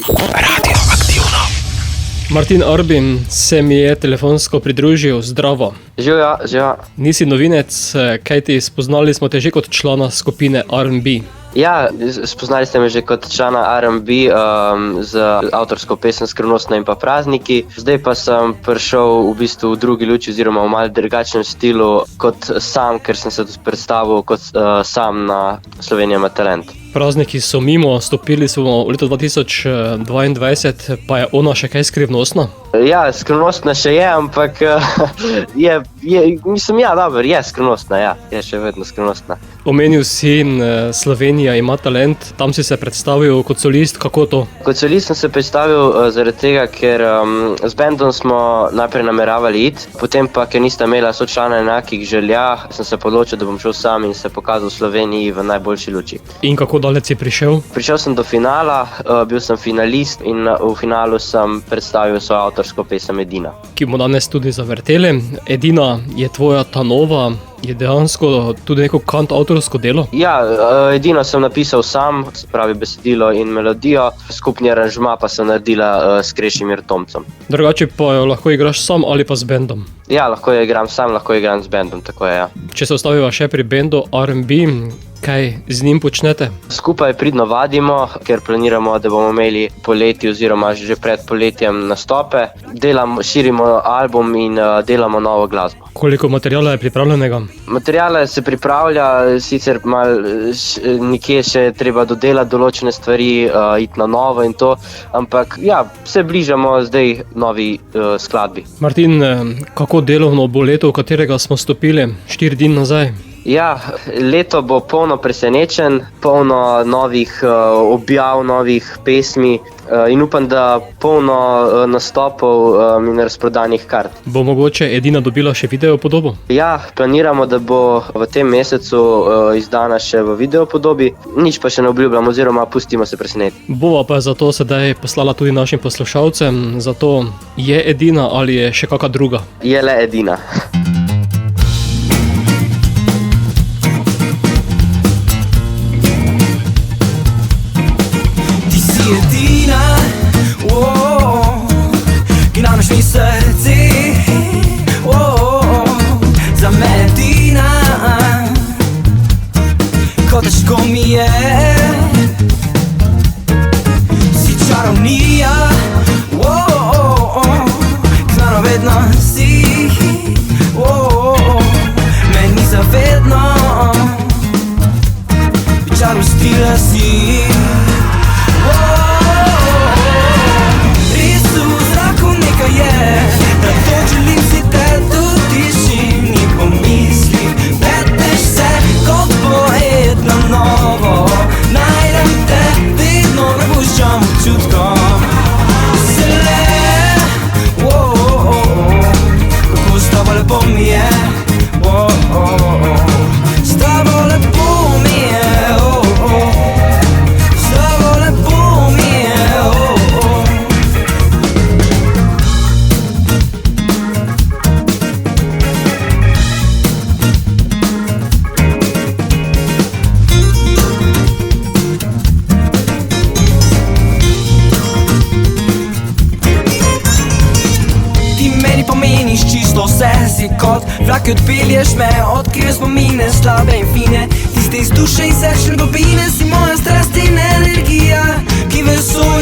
Radioaktivno. Martin Orbin se mi je telefonsko pridružil. Zdravo. Živijo. Nisi novinec, kajti spoznali smo te že kot člana skupine R&B. Ja, spoznali ste me že kot člana R&B z avtorsko pesem Skrivnostna in pa Prazniki. Zdaj pa sem prišel v bistvu v drugi luči oziroma v malo drugačnem stilu kot sam, ker sem se predstavil kot sam na Slovenija ima talent. Prazniki so mimo, stopili smo v leto 2022, pa je ona še kaj skrivnostna? Ja, skrivnostna še je, ampak je skrivnostna, ja, je še vedno skrivnostna. Omenil si Slovenija ima talent, tam si se predstavil kot solist, kako to? Kot solist sem se predstavil zaradi tega, ker z bendom smo najprej nameravali iti, potem pa, ker nista imela sočlana enakih želja, sem se odločil, da bom šel sam in se pokazal Sloveniji v najboljši luči. In kako daleč si prišel? Prišel sem do finala, bil sem finalist in v finalu sem predstavil svojo avtorsko pesem Edina. Ki bomo danes tudi zavrteli. Edina je tvoja ta nova, je dejansko tudi neko kantavtorsko delo? Ja, Edino sem napisal sam, se pravi besedilo in melodijo, skupni aranžma pa sem naredila s Krešimir Tomcem. Drugače pa jo lahko igraš sam ali pa z bendom? Ja, lahko jo igram sam, lahko igram z bendom, tako je, ja. Če se ostaviva še pri bendu R&B, kaj z njim počnete? Skupaj pridno vadimo, ker planiramo, da bomo imeli poleti oziroma že pred poletjem nastope. Širimo album in delamo novo glasbo. Koliko materijala je pripravljenega? Materijala se pripravlja, sicer nekje še treba dodelati določene stvari, iti na novo in to, ampak ja, se bližamo zdaj novi skladbi. Martin, kako delovno bo leto, v katerega smo stopili 4 dni nazaj? Ja, leto bo polno presenečenj, polno novih objav, novih pesmi in upam, da polno nastopov in razprodanih kart. Bo mogoče Edina dobila še video podobo? Ja, planiramo, da bo v tem mesecu izdana še v video podobi, nič pa še ne obljubljamo oziroma pustimo se preseneti. Bova pa zato sedaj poslala tudi našim poslušalcem, zato je Edina ali je še kakšna druga? Je le Edina. Edina, gnameš mi srce, za me Edina, ko težko mi je, si čarovnija, k mano vedno si, meni zavedno, čarostila si. Da to želim si te dotiši, ni pomisli, petneš se kot poet na novo, najdem te, vedno ne puščam občutkom. Zele, kako s tabo lepo mi je, s tabo lepo mi je, s tabo lepo mi je. Si kot vlak, odpelješ me, odkriješ spomine, slabe in fine. Tiste iz duše in srčne globine, si moja strast in energija, ki vesolje